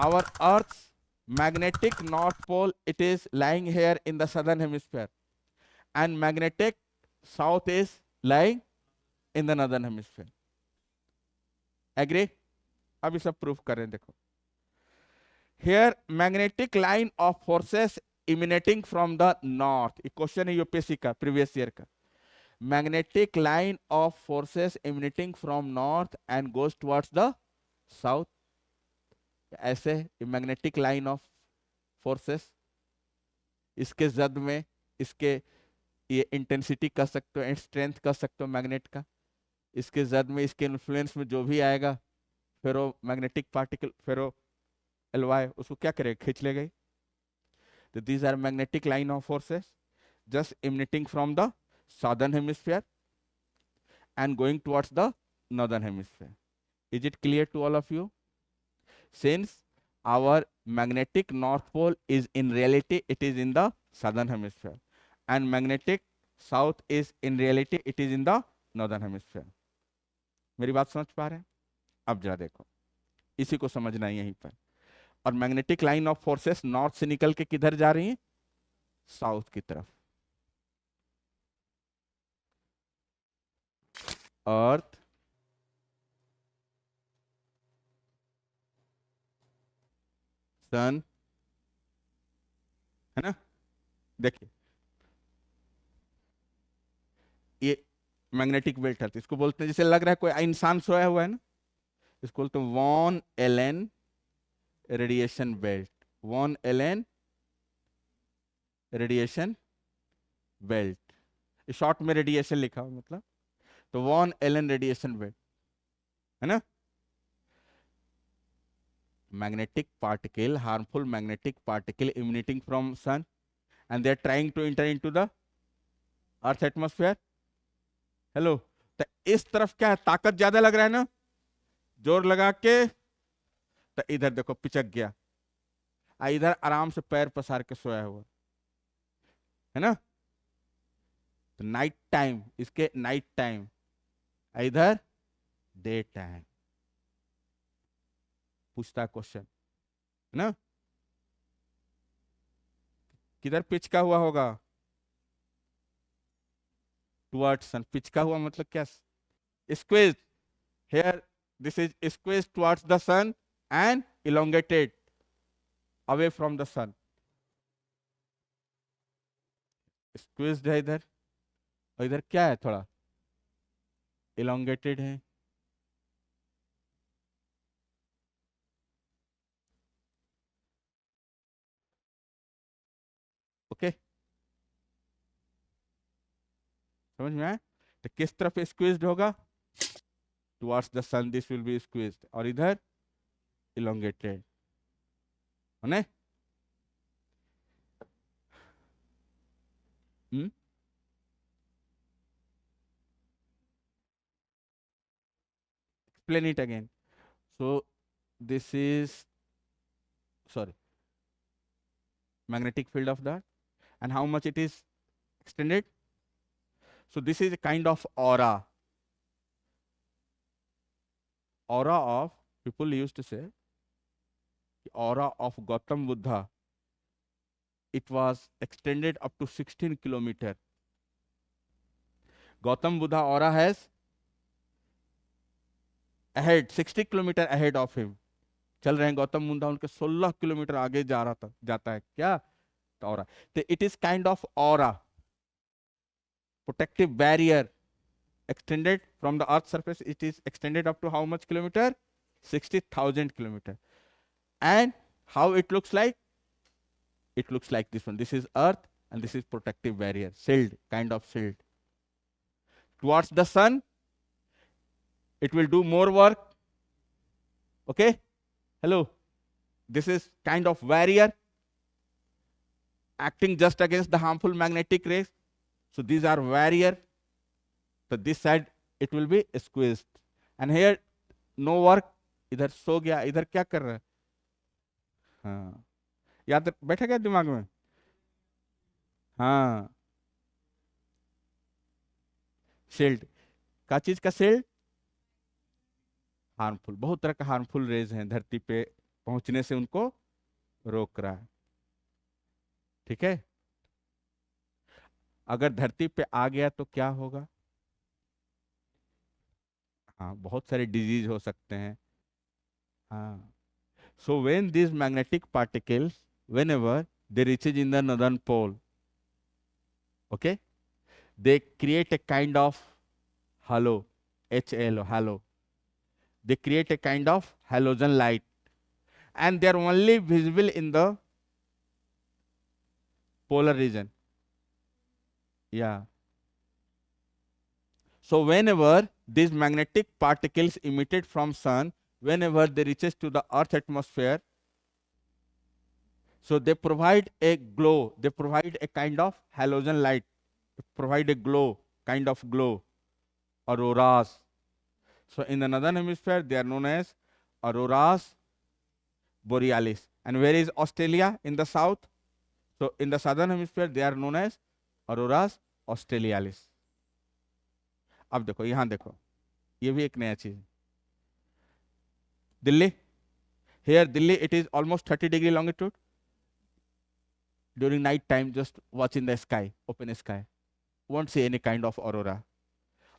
our Earth's magnetic north pole, it is lying here in the southern hemisphere, and magnetic south is lying in the northern hemisphere. Agree? अब ये सब proof करें. देखो, here magnetic line of forces emanating from the north. ये question है UPSC का, previous year का. Magnetic line of forces emanating from north and goes towards the south. ऐसे मैग्नेटिक लाइन ऑफ फोर्सेस, इसके जद में इसके ये इंटेंसिटी कह सकते हो, स्ट्रेंथ कह सकते हो मैग्नेट का, इसके जद में इसके इन्फ्लुएंस में जो भी आएगा फेरो मैग्नेटिक पार्टिकल, फेरो एलवाई, उसको क्या करेगा, खींच लेगा. तो these are magnetic line of forces just emanating from the southern hemisphere and going towards the northern hemisphere. Is it clear to all of you? Since our magnetic north pole is in reality, it is in the southern hemisphere, and magnetic south is in reality, it is in the northern hemisphere. मेरी बात समझ पा रहे हैं? अब जरा देखो, इसी को समझना है यहीं पर. और magnetic line of forces north से निकल के किधर जा रही है? साउथ की तरफ. अर्थ, सन, है ना. देखिए, ये मैग्नेटिक बेल्ट है, तो इसको बोलते हैं, जैसे लग रहा है कोई इंसान सोया हुआ है ना, इसको बोलते हैं Van Allen radiation belt. Van Allen radiation belt, short में रेडिएशन लिखा हुआ मतलब, तो वॉन एलन रेडिएशन बेल्ट है ना. Magnetic particle, harmful magnetic particle emanating from sun and they are trying to enter into the earth atmosphere. Hello, तो इस तरफ क्या है, ताकत ज्यादा लग रहा है ना, जोर लगा के, तो इधर देखो पिचक गया, इधर आराम से पैर पसार के सोया हुआ है ना. तो नाइट टाइम, इसके नाइट टाइम, इधर डे टाइम. पूछता क्वेश्चन है ना, किधर पिचका हुआ होगा? टुवर्ड्स सन. पिचका हुआ मतलब क्या? Squeezed. Here this is squeezed towards the sun and elongated away from the sun. Squeezed है इधर, और इधर क्या है, थोड़ा elongated है. ओके, समझ में आया? तो किस तरफ स्क्वीज्ड होगा? Towards the sun this will be squeezed, और इधर elongated है. Explain it again. So this is, sorry, magnetic field of that, and how much it is extended. So this is a kind of aura. Aura of, people used to say, the aura of Gautam Buddha, it was extended up to 16 kilometer. Gautam Buddha aura has ahead, 60 kilometer ahead of him. चल रहे हैं गौतम बुद्धा, उनके 16 kilometre आगे जा रहा था, जाता है क्या? तो ऑरा. तो it is kind of aura, protective barrier extended from the earth surface. It is extended up to how much kilometer? 60,000 kilometer. And how it looks like? It looks like this one. This is earth and this is protective barrier, shield, kind of shield. Towards the sun, it will do more work. Okay, hello, this is kind of barrier acting just against the harmful magnetic rays. So these are barrier. So this side it will be squeezed, and here no work. इधर सो गया, इधर क्या कर रहा है? हाँ, याद बैठा गया दिमाग में. हाँ, शील्ड का चीज का शील्ड, हार्मफुल, बहुत तरह का हार्मफुल रेज हैं धरती पे पहुंचने से उनको रोक रहा है। ठीक है, अगर धरती पे आ गया तो क्या होगा? हाँ, बहुत सारे डिजीज हो सकते हैं। हाँ, so when these magnetic particles, whenever they reaches in the northern pole, okay, they create a kind of halo, halo. They create a kind of halogen light, and they are only visible in the polar region. Yeah. So whenever these magnetic particles emitted from sun, whenever they reaches to the Earth atmosphere, so they provide a glow. They provide a kind of halogen light. Provide a glow, kind of glow, auroras. So in the northern hemisphere, they are known as auroras borealis. And where is Australia in the south? So in the southern hemisphere, they are known as auroras australialis. अब देखो, यहां देखो, ये भी एक नया चीज। Delhi, here Delhi, it is almost 30-degree longitude. During night time, just watch in the sky, open sky, won't see any kind of aurora.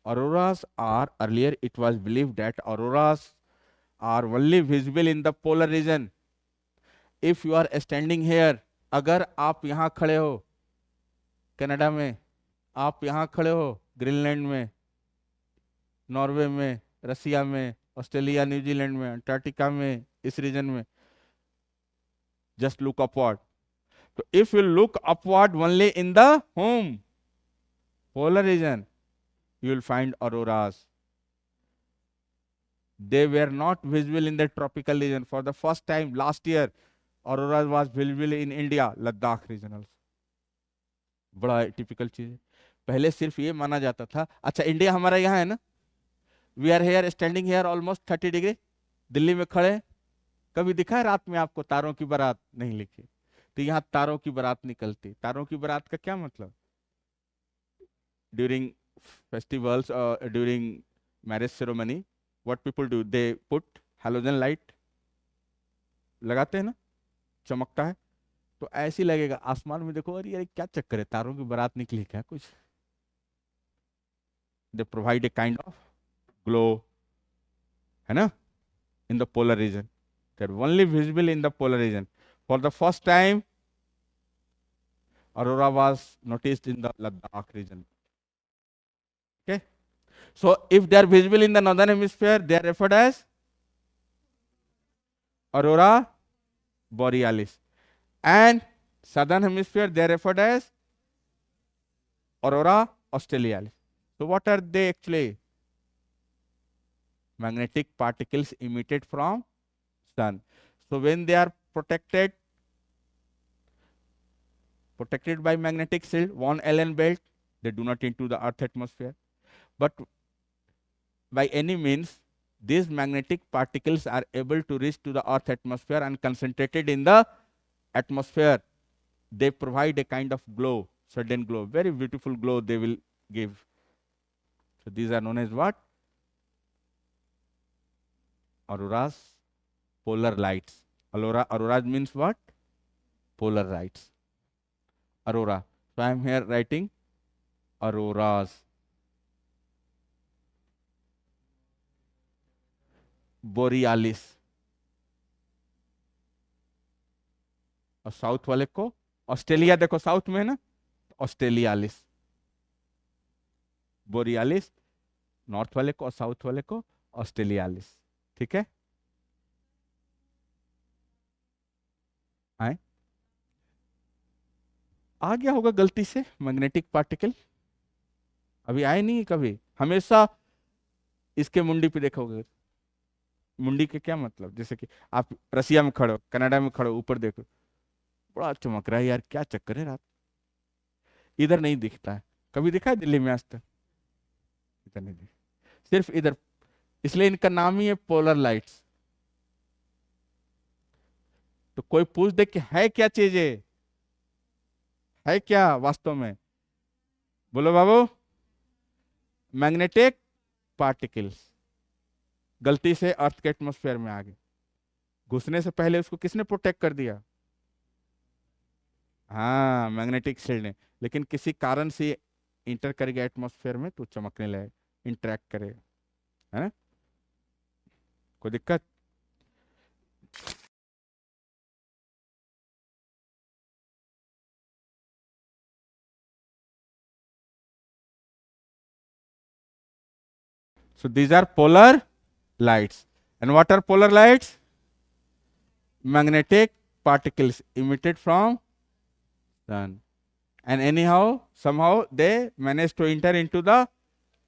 Auroras are, earlier it was believed that auroras are only visible in the polar region. If you are standing here, अगर आप यहाँ खड़े हो Canada में, आप यहाँ खड़े हो ग्रीनलैंड में, नॉर्वे में, रसिया में, ऑस्ट्रेलिया, न्यूजीलैंड में, अंटार्कटिका में, इस रीजन में, just look upward. So if you look upward only in the home polar region, you will find auroras. They were not visible in the tropical region. For the first time last year, auroras was visible in India, Ladakh region also. बड़ा typical चीज है, पहले सिर्फ ये माना जाता था। अच्छा, इंडिया हमारा यहाँ है ना, we are here standing here almost 30 degree, Delhi में खड़े, कभी दिखा है रात में आपको तारों की बारात? नहीं लिखी। तो यहाँ तारों की बारात निकलती। तारों की बारात का क्या मतलब? During festivals, during marriage ceremony, what people do, they put halogen light, लगाते हैं ना, चमकता है। तो ऐसे ही लगेगा आसमान में, देखो अरे यार क्या चक्कर है, तारों की बारात निकली क्या कुछ? They provide a kind of glow, है ना, in the polar region. They're only visible in the polar region. For the first time, aurora was noticed in the Ladakh region. Okay, so if they are visible in the northern hemisphere, they are referred as aurora borealis, and southern hemisphere they are referred as aurora australialis. So what are they actually? Magnetic particles emitted from sun. So when they are protected by magnetic shield, von Allen belt, they do not enter the Earth atmosphere. But by any means, these magnetic particles are able to reach to the Earth atmosphere, and concentrated in the atmosphere, they provide a kind of glow, sudden glow, very beautiful glow they will give. So these are known as what? Auroras, polar lights. Auroras means what? Polar lights. Aurora. So I am here writing auroras. Borealis, और south वाले को Australia, देखो south में है ना, ऑस्ट्रेलियालिस। Borealis north वाले को, और साउथ वाले को ऑस्ट्रेलियालिस। ठीक है, आए आ गया होगा गलती से मैग्नेटिक पार्टिकल, अभी आए नहीं कभी। हमेशा इसके मुंडी पे देखोगे, मुंडी के क्या मतलब, जैसे कि आप रसिया में खड़ो, कनाडा में खड़ो, ऊपर देखो बड़ा चमक रहा है यार, क्या चक्कर है रात, इधर नहीं दिखता है। कभी दिखा है दिल्ली में आज तक? इधर नहीं दिख, सिर्फ इधर, इसलिए इनका नाम ही है पोलर लाइट्स। तो कोई पूछ दे कि है क्या चीज है क्या वास्तव में, बोलो बाबू, मैग्नेटिक पार्टिकल्स। गलती से अर्थ के एटमॉस्फेयर में आ गए, घुसने से पहले उसको किसने प्रोटेक्ट कर दिया? हाँ, मैग्नेटिक शील्ड ने। लेकिन किसी कारण से इंटर करेगा एटमॉस्फेयर में तो चमकने लगे, इंटरेक्ट करेगा, है ना? कोई दिक्कत? So these are polar lights. And what are polar lights? Magnetic particles emitted from sun. And anyhow, somehow they manage to enter into the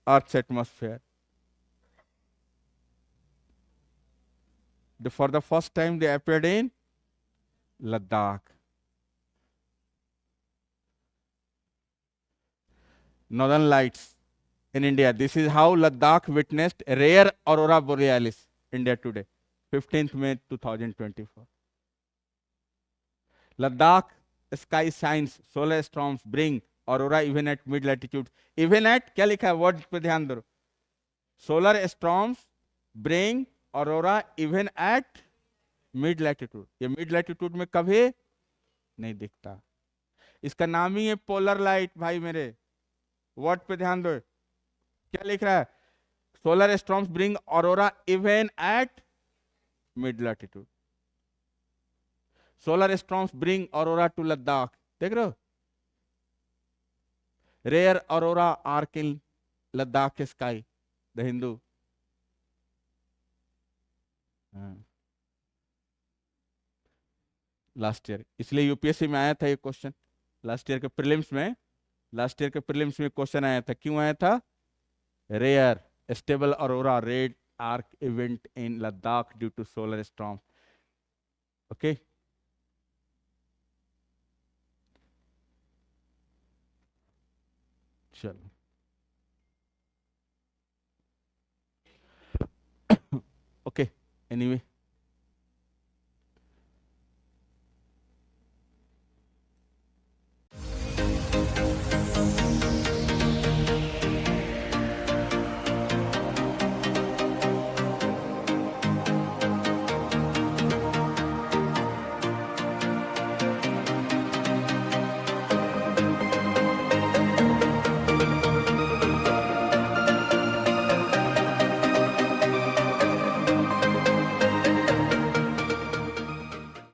Earth's atmosphere. For the first time, they appeared in Ladakh. Northern Lights in India. This is how Ladakh witnessed rare aurora borealis. India today, 15th May 2024. Ladakh sky signs, solar storms bring aurora even at mid latitude. Even at क्या लिखा है word पे ध्यान दो. Solar storms bring aurora even at mid latitude. ये mid latitude में कभी नहीं दिखता. इसका नाम ही है पोलर लाइट भाई मेरे. वर्ड पे ध्यान दो. क्या लिख रहा है? Solar storms bring aurora even at mid latitude. Solar storms bring aurora to Ladakh. देख रहे हो? Rare aurora arc in Ladakh sky. The Hindu. Last year इसलिए यूपीएससी में आया था ये क्वेश्चन. लास्ट ईयर के प्रीलिम्स में, लास्ट ईयर के प्रीलिम्स में क्वेश्चन आया था. क्यों आया था? Rare stable aurora red arc event in Ladakh due to solar storm. Okay, चलो. Okay, anyway